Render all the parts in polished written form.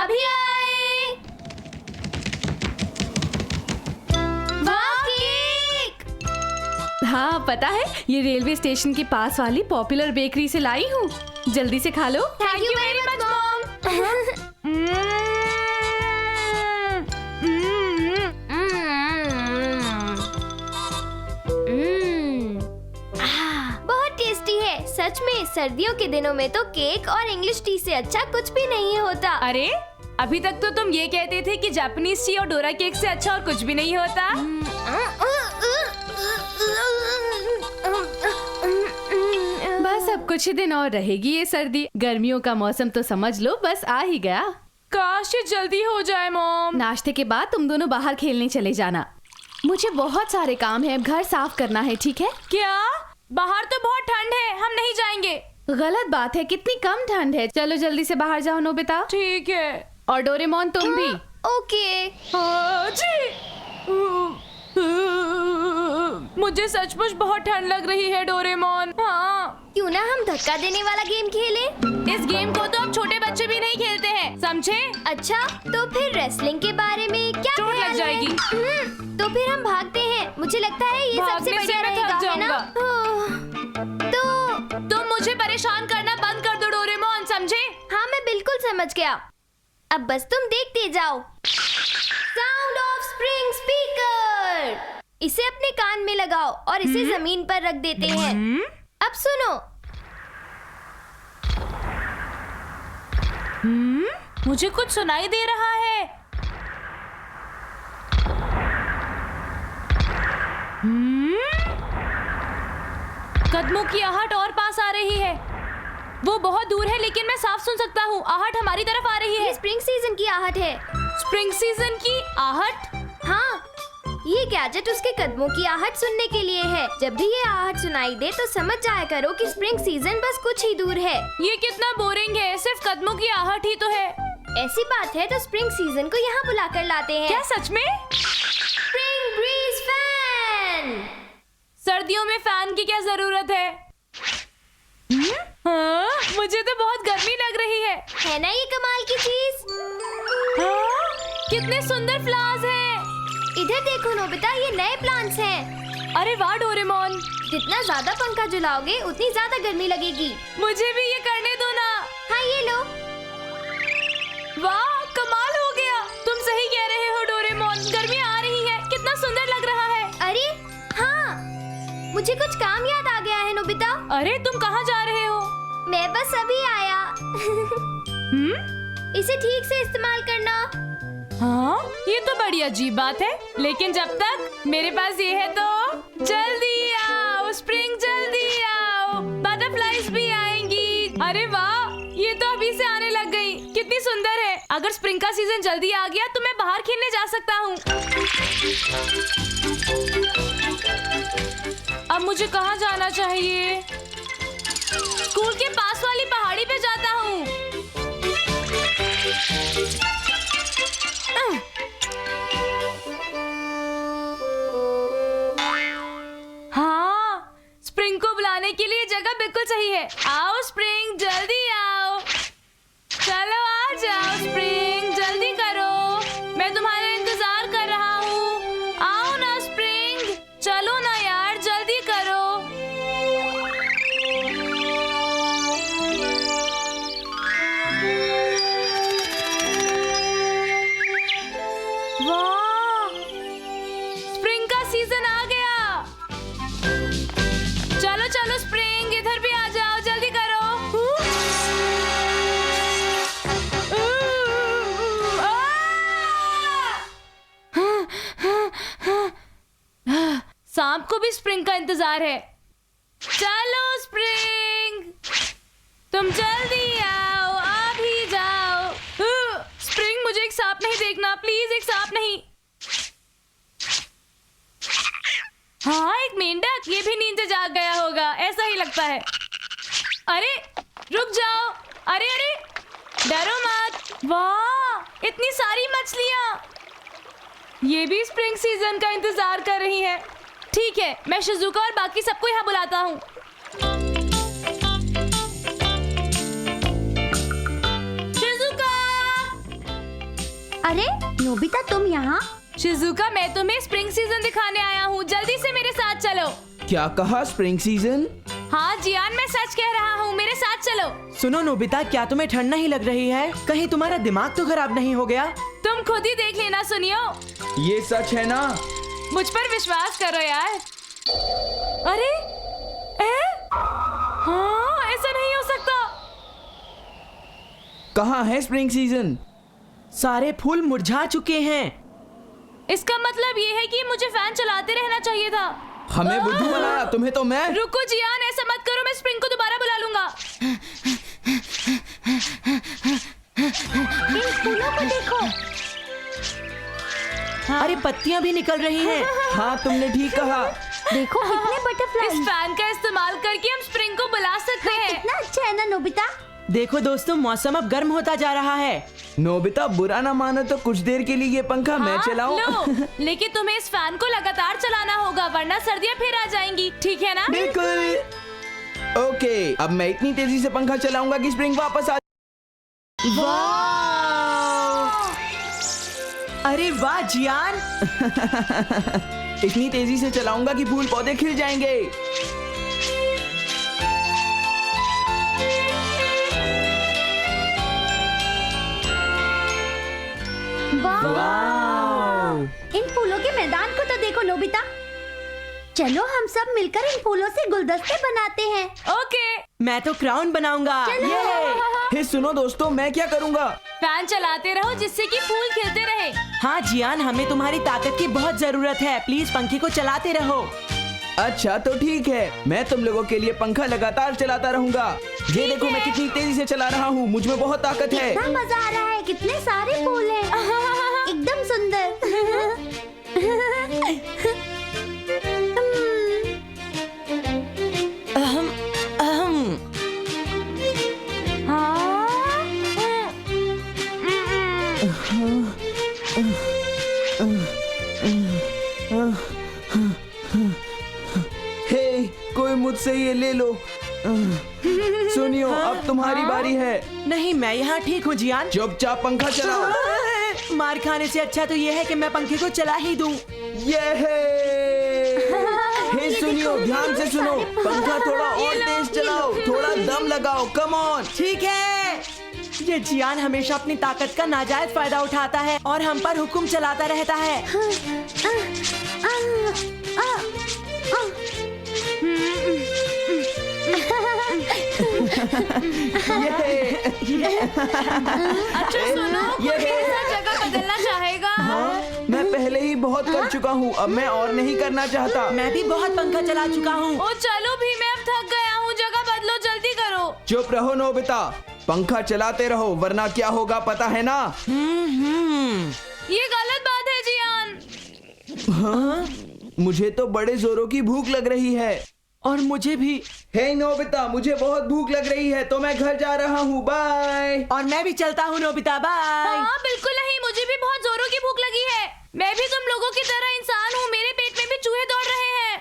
अभी आए। वाह केक! हाँ पता है, ये रेलवे स्टेशन के पास वाली पॉपुलर बेकरी से लाई हूँ। जल्दी से खा लो। Thank you very much mom. बहुत टेस्टी है सच में। सर्दियों के दिनों में तो केक और इंग्लिश टी से अच्छा कुछ भी नहीं होता। अरे अभी तक तो तुम ये कहते थे कि जापानीज टी और डोरा केक से अच्छा और कुछ भी नहीं होता। बस अब कुछ ही दिन और रहेगी ये सर्दी। गर्मियों का मौसम तो समझ लो बस आ ही गया। काश ये जल्दी हो जाए मॉम। नाश्ते के बाद तुम दोनों बाहर खेलने चले जाना। मुझे बहुत सारे काम है, अब घर साफ करना है, ठीक है? क्या? बाहर तो बहुत ठंड है, हम नहीं जाएंगे। गलत बात है, कितनी कम ठंड है। चलो जल्दी से बाहर जाओ नोबिता। ठीक है। और डोरेमोन तुम भी। ओके। हाँ, जी। मुझे सचमुच बहुत ठंड लग रही है डोरेमोन। हाँ। क्यों ना हम धक्का देने वाला गेम खेलें? इस गेम को तो अब छोटे बच्चे भी नहीं खेलते हैं, समझे? अच्छा तो फिर रेसलिंग के बारे में क्या चोट लग ख्याल है? जाएगी। तो फिर हम भागते हैं। मुझे लगता है ये सबसे भागने से बढ़िया मैं थक रहेगा, है ना? तो तुम मुझे परेशान करना बंद कर दो डोरेमोन, समझे? हाँ मैं बिल्कुल समझ गया। अब बस तुम देखते जाओ। Sound of spring speaker. इसे अपने कान में लगाओ और इसे जमीन पर रख देते हैं। अब सुनो। मुझे कुछ सुनाई दे रहा है। कदमों की आहट और पास आ रही है। वो बहुत दूर है लेकिन मैं साफ सुन सकता हूँ। आहट हमारी तरफ आ रही है। ये स्प्रिंग सीजन की आहट है। स्प्रिंग सीजन की आहट? हाँ, ये गैजेट उसके कदमों की आहट सुनने के लिए है। जब भी ये आहट सुनाई दे तो समझ जाया करो कि स्प्रिंग सीजन बस कुछ ही दूर है। ये कितना बोरिंग है, सिर्फ कदमों की आहट ही तो है। ऐसी बात है तो स्प्रिंग सीजन को यहाँ बुलाकर लाते हैं। क्या सच में? Spring breeze fan. सर्दियों में फैन की क्या जरूरत है? हाँ, मुझे तो बहुत गर्मी लग रही है ना ये कमाल की चीज? हाँ, कितने सुंदर फ्लावर्स हैं। इधर देखो नोबिता, ये नए प्लांट्स हैं। अरे वाह डोरेमोन, जितना ज्यादा पंखा झुलाओगे उतनी ज्यादा गर्मी लगेगी। मुझे भी ये करने दो ना। हाँ ये लो। वाह कमाल हो गया। तुम सही कह रहे हो डोरेमोन, गर्मी आ रही है। कितना सुंदर लग रहा है। अरे हाँ, मुझे कुछ काम याद आ गया है नोबिता। अरे तुम कहाँ जा रहे हो? मैं बस अभी आया। इसे ठीक से इस्तेमाल करना। हाँ, ये तो बड़ी अजीब बात है, लेकिन जब तक मेरे पास ये है तो जल्दी आओ स्प्रिंग, जल्दी आओ, बटरफ्लाइज भी आएंगी। अरे वाह, ये तो अभी से आने लग गई। कितनी सुंदर है। अगर स्प्रिंग का सीजन जल्दी आ गया तो मैं बाहर खेलने जा सकता हूँ। अब मुझे कहाँ जाना चाहिए? स्कूल के पास वाली पहाड़ी पे जाता हूँ। हाँ, स्प्रिंग को बुलाने के लिए जगह बिल्कुल सही है। आओ स्प्रिंग, जल्दी आओ। चलो आ जाओ स्प्रिंग, जल्दी करो, मैं तुम्हारा इंतजार कर रहा हूँ। आओ ना स्प्रिंग, चलो ना यार, जल्दी करो। वाह, स्प्रिंग का सीजन आ गया। चलो चलो स्प्रिंग, इधर भी आ जाओ, जल्दी करो। सांप को भी स्प्रिंग का इंतजार है। चलो स्प्रिंग, तुम जल्दी आओ, आ भी जाओ। स्प्रिंग, मुझे एक सांप नहीं देखना प्लीज, एक सांप नहीं। हाँ, एक मेंढक, ये भी नींद से जाग गया होगा, ऐसा ही लगता है। अरे रुक जाओ, अरे अरे डरो मत। वाह, इतनी सारी मछलियाँ। ये भी स्प्रिंग सीजन का इंतजार कर रही है। ठीक है, मैं शिजुका और बाकी सबको यहाँ बुलाता हूँ। शिजुका, अरे नोबिता तुम यहाँ? शिजुका, मैं तुम्हें स्प्रिंग सीजन दिखाने आया हूँ, जल्दी से मेरे साथ चलो। क्या कहा, स्प्रिंग सीजन? हाँ जियान, मैं सच कह रहा हूँ, मेरे साथ चलो। सुनो नोबिता, क्या तुम्हें ठंड नहीं लग रही है? कहीं तुम्हारा दिमाग तो खराब नहीं हो गया? तुम खुद ही देख लेना। सुनियो, ये सच है ना? मुझ पर विश्वास करो यार। अरे हाँ, ऐसा नहीं हो सकता। कहाँ है स्प्रिंग सीजन? सारे फूल मुरझा चुके हैं। इसका मतलब ये है कि मुझे फैन चलाते रहना चाहिए था। हमें बुद्धू बनाया, तुम्हें तो मैं। रुको जियान, ऐसा मत करो, मैं स्प्रिंग को दोबारा बुला लूंगा। इन फूलों को देखो। अरे पत्तियां भी निकल रही हैं। हाँ, तुमने ठीक कहा। देखो कितने इस बटरफ्लाई। फैन का इस्तेमाल करके हम स्प्रिंग को बुला सकते हैं। कितना अच्छा है ना नोबिता? देखो दोस्तों, मौसम अब गर्म होता जा रहा है। नोबिता, बुरा ना मानो तो कुछ देर के लिए ये पंखा मैं हाँ, चलाऊं? लो, लेकिन तुम्हें इस फैन को लगातार चलाना होगा, वरना सर्दियाँ फिर आ जाएंगी, ठीक है ना? बिल्कुल। ओके, अब मैं इतनी तेजी से पंखा चलाऊंगा कि स्प्रिंग वापस आ। अरे वाह जियान, इतनी तेजी से चलाऊंगा कि फूल पौधे खिल जाएंगे। वाह! इन फूलों के मैदान को तो देखो नोबिता। चलो हम सब मिलकर इन फूलों से गुलदस्ते बनाते हैं। ओके, मैं तो क्राउन बनाऊंगा। हे सुनो दोस्तों, मैं क्या करूंगा? फैन चलाते रहो जिससे कि फूल खिलते रहे। हाँ जियान, हमें तुम्हारी ताकत की बहुत जरूरत है। प्लीज पंखे को चलाते रहो। अच्छा तो ठीक है, मैं तुम लोगों के लिए पंखा लगातार चलाता रहूंगा। ये देखो मैं कितनी तेजी से चला रहा हूँ, मुझ में बहुत ताकत है। कितना मजा आ रहा है, कितने सारे फूल हैं। एकदम सुंदर। अहम अहम हे, कोई मुझसे ये ले लो। सुनियो, अब तुम्हारी बारी है। नहीं, मैं यहाँ ठीक हूँ जियान। चुपचाप पंखा चलाओ। मार खाने से अच्छा तो ये है कि मैं पंखे को चला ही दूं। ये है। हे सुनियो, ध्यान से सुनो, पंखा थोड़ा और तेज चलाओ, थोड़ा दम लगाओ, कम ऑन। ठीक है। ये जियान हमेशा अपनी ताकत का नाजायज फायदा उठाता है और हम पर हुक्म चलाता रहता है। अच्छा सुनो, कोई ऐसा जगह बदलना चाहेगा? हाँ, मैं पहले ही बहुत कर चुका हूँ, अब मैं और नहीं करना चाहता। मैं भी बहुत पंखा चला चुका हूँ। ओ चलो भी, मैं अब थक गया हूँ, जगह बदलो, जल्दी करो। चुप रहो नोबिता, पंखा चलाते रहो, वरना क्या होगा पता है ना? ये गलत बात है जियान। हाँ? मुझे तो बड़े जोरों की भूख लग रही है। और मुझे भी। हे नोबिता, मुझे बहुत भूख लग रही है, तो मैं घर जा रहा हूँ, बाय। और मैं भी चलता हूँ नोबिता, बाय। हाँ बिल्कुल नहीं, मुझे भी बहुत जोरों की भूख लगी है। मैं भी तुम लोगों की तरह इंसान हूँ, मेरे पेट में भी चूहे दौड़ रहे हैं।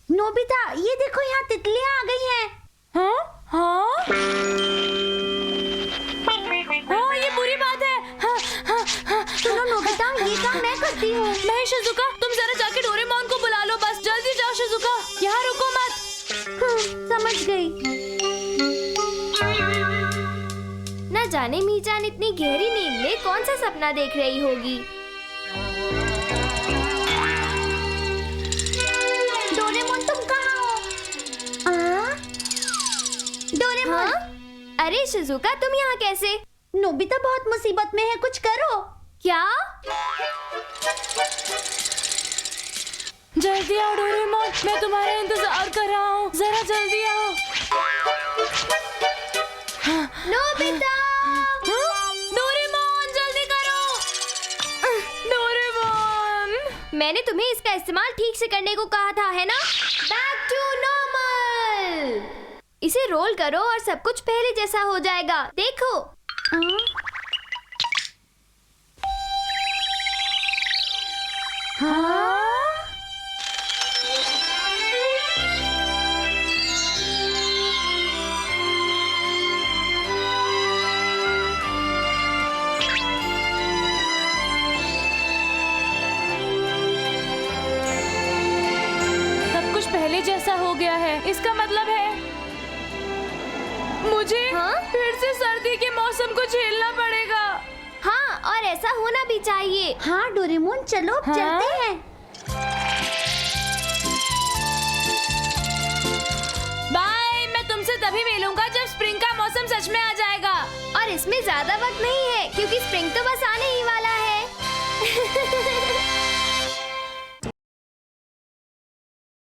नोबिता, ये देखो यहाँ तितलियाँ आ गई हैं। हाँ हाँ हाँ, ये बुरी बात है। सुनो नोबिता, ये काम मैं करती हूँ। नहीं शिजुका, तुम जरा जाके डोरेमोन को बुला लो, बस जल्दी जाओ शिजुका, यहाँ रुको मत। समझ गई। न जाने मीजान इतनी गहरी नींद में कौन सा सपना देख रही होगी। डोरेमोन तुम कहाँ हो? डोरेमोन। हाँ? अरे शिजुका, तुम यहाँ कैसे? नोबिता बहुत मुसीबत में है, कुछ करो। क्या? जल्दी आओ डोरेमोन, मैं तुम्हारा इंतजार कर रहा हूँ, जरा जल्दी आओ। नोबिता! डोरेमोन जल्दी करो। डोरेमोन, मैंने तुम्हें इसका इस्तेमाल ठीक से करने को कहा था, है ना? Back to normal. इसे रोल करो और सब कुछ पहले जैसा हो जाएगा, देखो। झूलने जैसा हो गया है। इसका मतलब है मुझे फिर से सर्दी के मौसम को झेलना पड़ेगा। हाँ, और ऐसा होना भी चाहिए। हाँ डोरेमोन, चलो अब चलते हैं। बाय, मैं तुमसे तभी मिलूंगा जब स्प्रिंग का मौसम सच में आ जाएगा। और इसमें ज्यादा वक्त नहीं है क्योंकि स्प्रिंग तो बस आने ही वाला है।